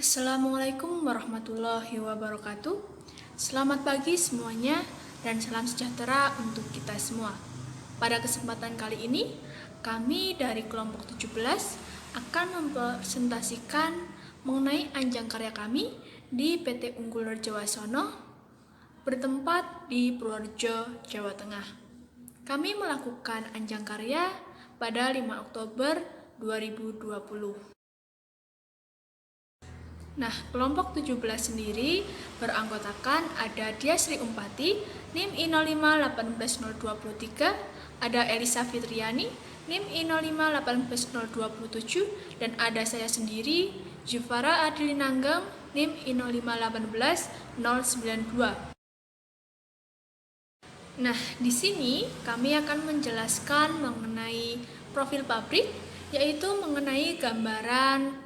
Assalamualaikum warahmatullahi wabarakatuh. Selamat pagi semuanya dan salam sejahtera untuk kita semua. Pada kesempatan kali ini, kami dari kelompok 17 akan mempresentasikan mengenai anjang karya kami di PT Unggul Rejawasono bertempat di Purworejo, Jawa Tengah. Kami melakukan anjang karya pada 5 Oktober 2020. Nah, kelompok 17 sendiri beranggotakan ada Dia Sri Umpati, NIM I0518023, ada Elisa Fitriani, NIM I0518027, dan ada saya sendiri, Jufara Adilinanggeng, NIM I0518092. Nah, di sini kami akan menjelaskan mengenai profil pabrik, yaitu mengenai gambaran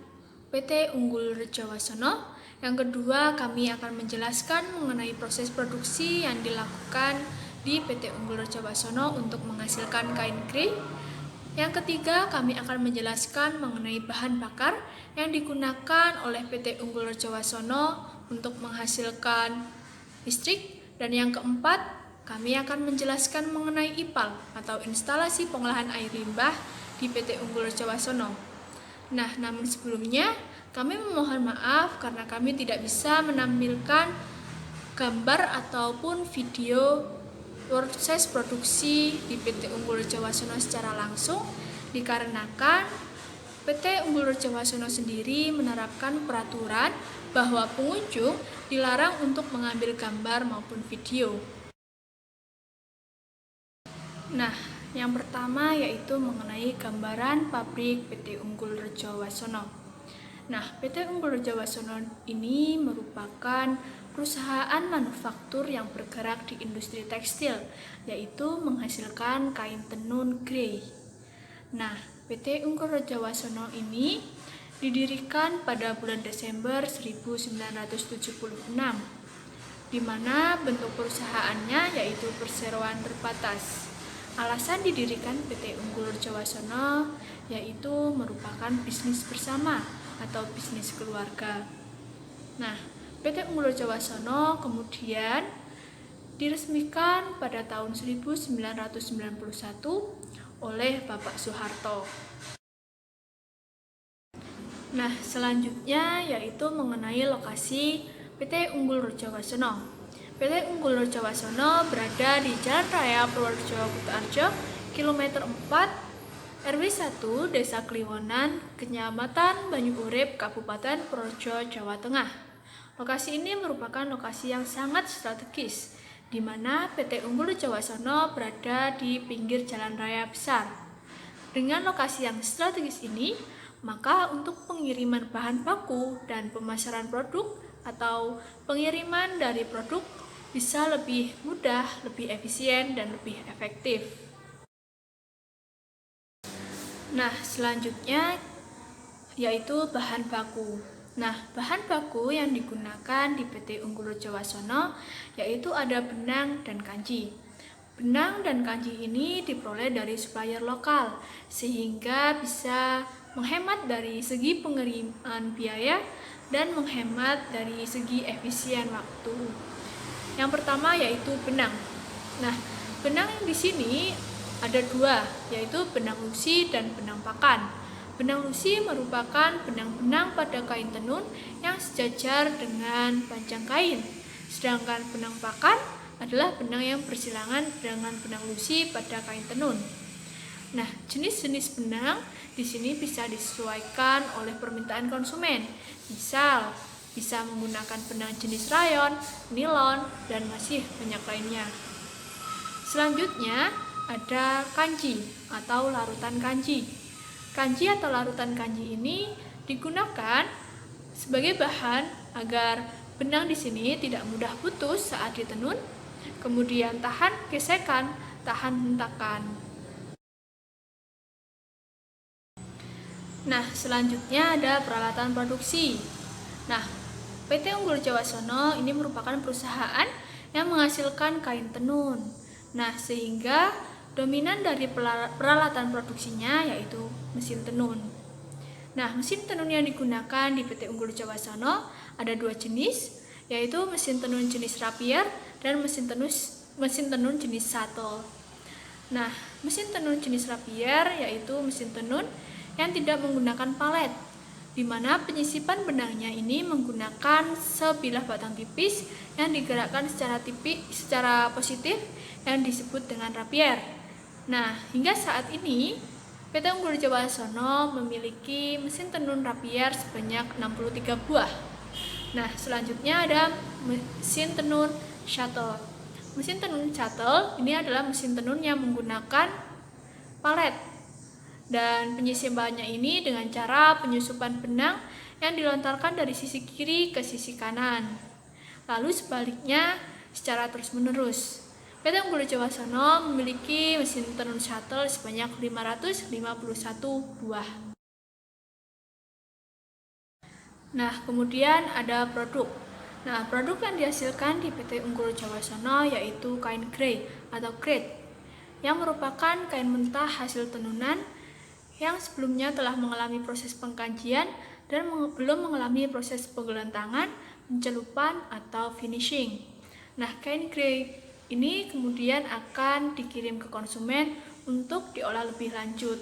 PT Unggul Rejawasono. Yang kedua, kami akan menjelaskan mengenai proses produksi yang dilakukan di PT Unggul Rejawasono untuk menghasilkan kain grey. Yang ketiga, kami akan menjelaskan mengenai bahan bakar yang digunakan oleh PT Unggul Rejawasono untuk menghasilkan listrik. Dan yang keempat, kami akan menjelaskan mengenai IPAL atau instalasi pengolahan air limbah di PT Unggul Rejawasono. Nah, namun sebelumnya kami memohon maaf karena kami tidak bisa menampilkan gambar ataupun video proses produksi di PT Unggul Rejawasono secara langsung, dikarenakan PT Unggul Rejawasono sendiri menerapkan peraturan bahwa pengunjung dilarang untuk mengambil gambar maupun video. Nah, yang pertama yaitu mengenai gambaran pabrik PT Unggul Rejawasono. Nah, PT Unggul Rejawasono ini merupakan perusahaan manufaktur yang bergerak di industri tekstil, yaitu menghasilkan kain tenun grey. Nah, PT Unggul Rejawasono ini didirikan pada bulan Desember 1976, di mana bentuk perusahaannya yaitu perseroan terbatas. Alasan didirikan PT Unggul Rejawasono yaitu merupakan bisnis bersama atau bisnis keluarga. Nah, PT Unggul Rejawasono kemudian diresmikan pada tahun 1991 oleh Bapak Soeharto. Nah, selanjutnya yaitu mengenai lokasi PT Unggul Rejawasono. PT Unggul Rejawasono berada di Jalan Raya Purworejo Kutoarjo, kilometer 4, RW 1, Desa Kliwonan, Kecamatan Banyuurip, Kabupaten Purworejo, Jawa Tengah. Lokasi ini merupakan lokasi yang sangat strategis, di mana PT Unggul Rejawasono berada di pinggir jalan raya besar. Dengan lokasi yang strategis ini, maka untuk pengiriman bahan baku dan pemasaran produk atau pengiriman dari produk bisa lebih mudah, lebih efisien, dan lebih efektif. Nah, selanjutnya yaitu bahan baku. Nah, bahan baku yang digunakan di PT Unggul Rejawasono yaitu ada benang dan kanji. Benang dan kanji ini diperoleh dari supplier lokal, sehingga bisa menghemat dari segi pengiriman biaya dan menghemat dari segi efisien waktu. Yang pertama yaitu benang. Nah, benang di sini ada dua, yaitu benang lusi dan benang pakan. Benang lusi merupakan benang-benang pada kain tenun yang sejajar dengan panjang kain. Sedangkan benang pakan adalah benang yang bersilangan dengan benang lusi pada kain tenun. Nah, jenis-jenis benang di sini bisa disesuaikan oleh permintaan konsumen. Misal, bisa menggunakan benang jenis rayon, nilon, dan masih banyak lainnya. Selanjutnya ada kanji atau larutan kanji. Kanji atau larutan kanji ini digunakan sebagai bahan agar benang di sini tidak mudah putus saat ditenun, kemudian tahan gesekan, tahan hentakan. Nah, selanjutnya ada peralatan produksi. Nah, PT Unggul Rejawasono ini merupakan perusahaan yang menghasilkan kain tenun. Nah, sehingga dominan dari peralatan produksinya yaitu mesin tenun. Nah, mesin tenun yang digunakan di PT Unggul Jawasono ada 2 jenis, yaitu mesin tenun jenis rapier dan mesin tenun jenis shuttle. Nah, mesin tenun jenis rapier yaitu mesin tenun yang tidak menggunakan palet, di mana penyisipan benangnya ini menggunakan sebilah batang tipis yang digerakkan secara positif yang disebut dengan rapier. Nah, hingga saat ini PT Unggul Jawasono memiliki mesin tenun rapier sebanyak 63 buah. Nah, selanjutnya ada mesin tenun shuttle. Mesin tenun shuttle ini adalah mesin tenun yang menggunakan palet. Dan penyisipannya ini dengan cara penyusupan benang yang dilontarkan dari sisi kiri ke sisi kanan. Lalu sebaliknya secara terus-menerus. PT Unggul Jawasono memiliki mesin tenun shuttle sebanyak 551 buah. Nah, kemudian ada produk. Nah, produk yang dihasilkan di PT Unggul Jawasono yaitu kain grey atau grade, yang merupakan kain mentah hasil tenunan yang sebelumnya telah mengalami proses pengkajian dan belum mengalami proses penggelantangan, pencelupan, atau finishing. Nah, kain grey ini kemudian akan dikirim ke konsumen untuk diolah lebih lanjut.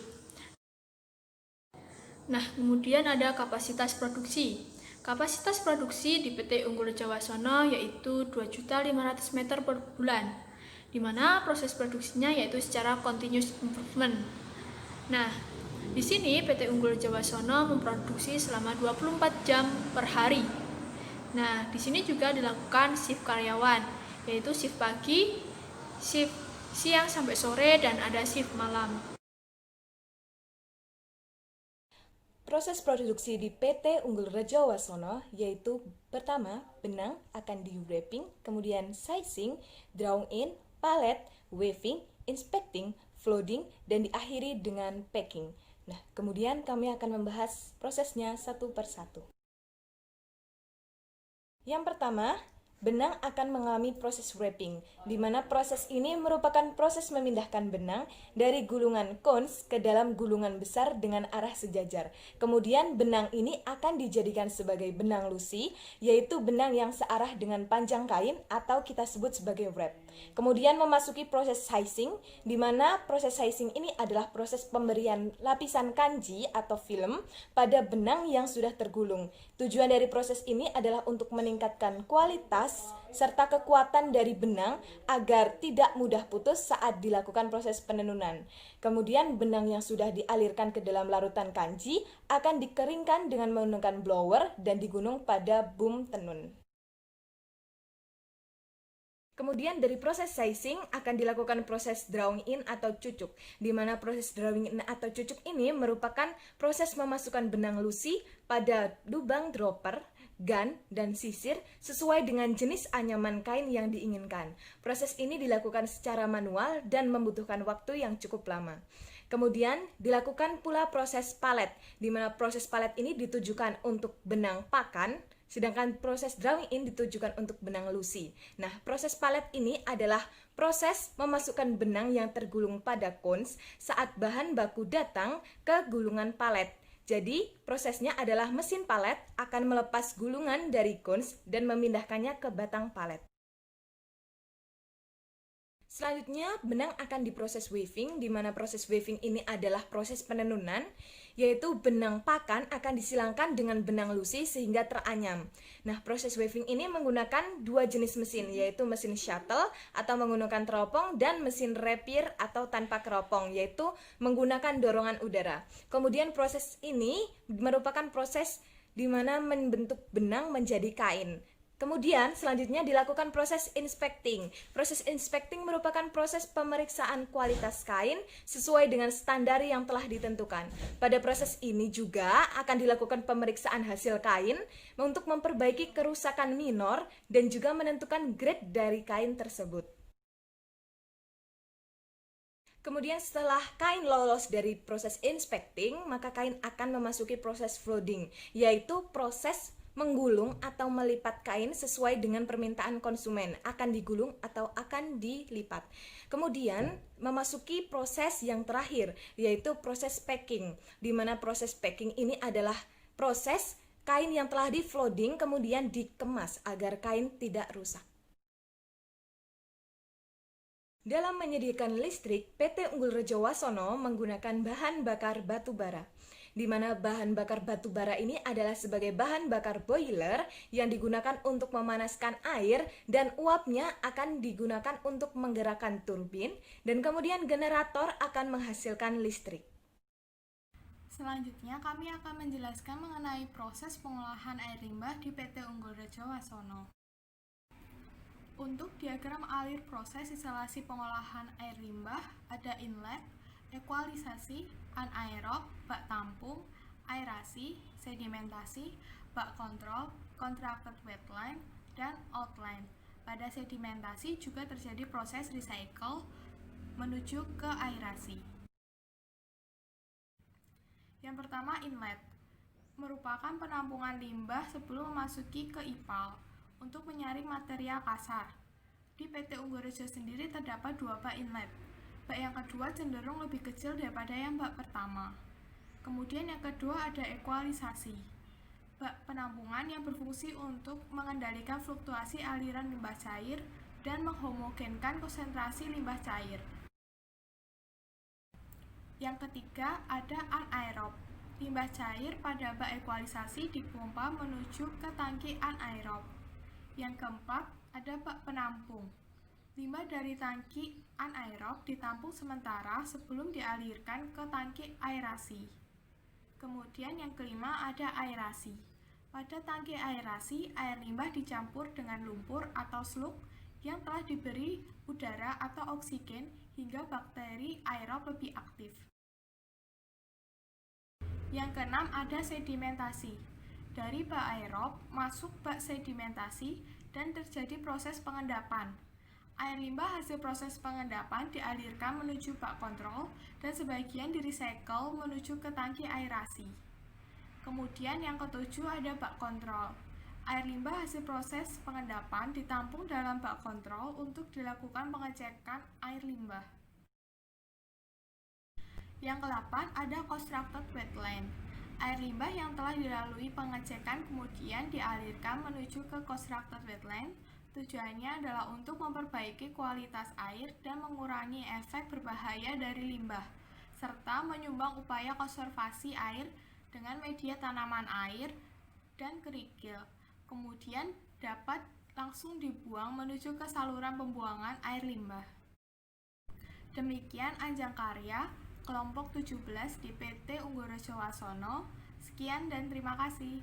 Nah, kemudian ada kapasitas produksi. Kapasitas produksi di PT Unggul Jawasono yaitu 2.500 meter per bulan, di mana proses produksinya yaitu secara continuous improvement. Nah, di sini PT Unggul Jawasono memproduksi selama 24 jam per hari. Nah, di sini juga dilakukan shift karyawan, yaitu shift pagi, shift siang sampai sore, dan ada shift malam. Proses produksi di PT Unggul Jawasono yaitu pertama, benang akan di-wrapping, kemudian sizing, drawing in, palet, weaving, inspecting, flooding, dan diakhiri dengan packing. Nah, kemudian kami akan membahas prosesnya satu persatu. Yang pertama, benang akan mengalami proses wrapping, di mana proses ini merupakan proses memindahkan benang dari gulungan cones ke dalam gulungan besar dengan arah sejajar. Kemudian benang ini akan dijadikan sebagai benang lusi, yaitu benang yang searah dengan panjang kain atau kita sebut sebagai wrap. Kemudian memasuki proses sizing, di mana proses sizing ini adalah proses pemberian lapisan kanji atau film pada benang yang sudah tergulung. Tujuan dari proses ini adalah untuk meningkatkan kualitas serta kekuatan dari benang agar tidak mudah putus saat dilakukan proses penenunan. Kemudian benang yang sudah dialirkan ke dalam larutan kanji akan dikeringkan dengan menggunakan blower dan digunung pada boom tenun. Kemudian dari proses sizing akan dilakukan proses drawing in atau cucuk, di mana proses drawing in atau cucuk ini merupakan proses memasukkan benang lusi pada lubang dropper, gun, dan sisir sesuai dengan jenis anyaman kain yang diinginkan. Proses ini dilakukan secara manual dan membutuhkan waktu yang cukup lama. Kemudian dilakukan pula proses palet, di mana proses palet ini ditujukan untuk benang pakan, sedangkan proses drawing in ditujukan untuk benang lusi. Nah, proses palet ini adalah proses memasukkan benang yang tergulung pada cones saat bahan baku datang ke gulungan palet. Jadi, prosesnya adalah mesin palet akan melepas gulungan dari cones dan memindahkannya ke batang palet. Selanjutnya, benang akan diproses weaving, di mana proses weaving ini adalah proses penenunan, yaitu benang pakan akan disilangkan dengan benang lusi sehingga teranyam. Nah, proses weaving ini menggunakan dua jenis mesin, yaitu mesin shuttle atau menggunakan teropong dan mesin rapier atau tanpa keropong, yaitu menggunakan dorongan udara. Kemudian proses ini merupakan proses di mana membentuk benang menjadi kain. Kemudian selanjutnya dilakukan proses inspecting. Proses inspecting merupakan proses pemeriksaan kualitas kain sesuai dengan standar yang telah ditentukan. Pada proses ini juga akan dilakukan pemeriksaan hasil kain untuk memperbaiki kerusakan minor dan juga menentukan grade dari kain tersebut. Kemudian setelah kain lolos dari proses inspecting, maka kain akan memasuki proses flooding, yaitu proses menggulung atau melipat kain sesuai dengan permintaan konsumen, akan digulung atau akan dilipat. Kemudian memasuki proses yang terakhir, yaitu proses packing, di mana proses packing ini adalah proses kain yang telah di flooding kemudian dikemas agar kain tidak rusak. Dalam menyediakan listrik, PT Unggul Rejo Wasono menggunakan bahan bakar batu bara, di mana bahan bakar batu bara ini adalah sebagai bahan bakar boiler yang digunakan untuk memanaskan air dan uapnya akan digunakan untuk menggerakkan turbin dan kemudian generator akan menghasilkan listrik. Selanjutnya kami akan menjelaskan mengenai proses pengolahan air limbah di PT Unggul Rejo Wasono. Untuk diagram alir proses instalasi pengolahan air limbah ada inlet, ekualisasi, anaerob, bak tampung, aerasi, sedimentasi, bak kontrol, contracted wetland, dan outline. Pada sedimentasi juga terjadi proses recycle menuju ke aerasi. Yang pertama, inlet merupakan penampungan limbah sebelum memasuki ke IPAL untuk menyaring material kasar. Di PT Unggul Rejo sendiri terdapat 2 bak inlet. Bak yang kedua cenderung lebih kecil daripada yang bak pertama. Kemudian yang kedua ada ekualisasi, bak penampungan yang berfungsi untuk mengendalikan fluktuasi aliran limbah cair dan menghomogenkan konsentrasi limbah cair. Yang ketiga ada anaerob. Limbah cair pada bak ekualisasi dipompa menuju ke tangki anaerob. Yang keempat ada bak penampung. Limbah dari tangki anaerob ditampung sementara sebelum dialirkan ke tangki aerasi. Kemudian yang kelima ada aerasi. Pada tangki aerasi, air limbah dicampur dengan lumpur atau slug yang telah diberi udara atau oksigen hingga bakteri aerob lebih aktif. Yang keenam ada sedimentasi. Dari bak aerob masuk bak sedimentasi dan terjadi proses pengendapan. Air limbah hasil proses pengendapan dialirkan menuju bak kontrol dan sebagian direcycle menuju ke tangki aerasi. Kemudian yang ketujuh ada bak kontrol. Air limbah hasil proses pengendapan ditampung dalam bak kontrol untuk dilakukan pengecekan air limbah. Yang ke-8 ada constructed wetland. Air limbah yang telah dilalui pengecekan kemudian dialirkan menuju ke constructed wetland. Tujuannya adalah untuk memperbaiki kualitas air dan mengurangi efek berbahaya dari limbah, serta menyumbang upaya konservasi air dengan media tanaman air dan kerikil. Kemudian dapat langsung dibuang menuju ke saluran pembuangan air limbah. Demikian Anjang Karya kelompok 17 di PT Unggul Rejo Wasono. Sekian dan terima kasih.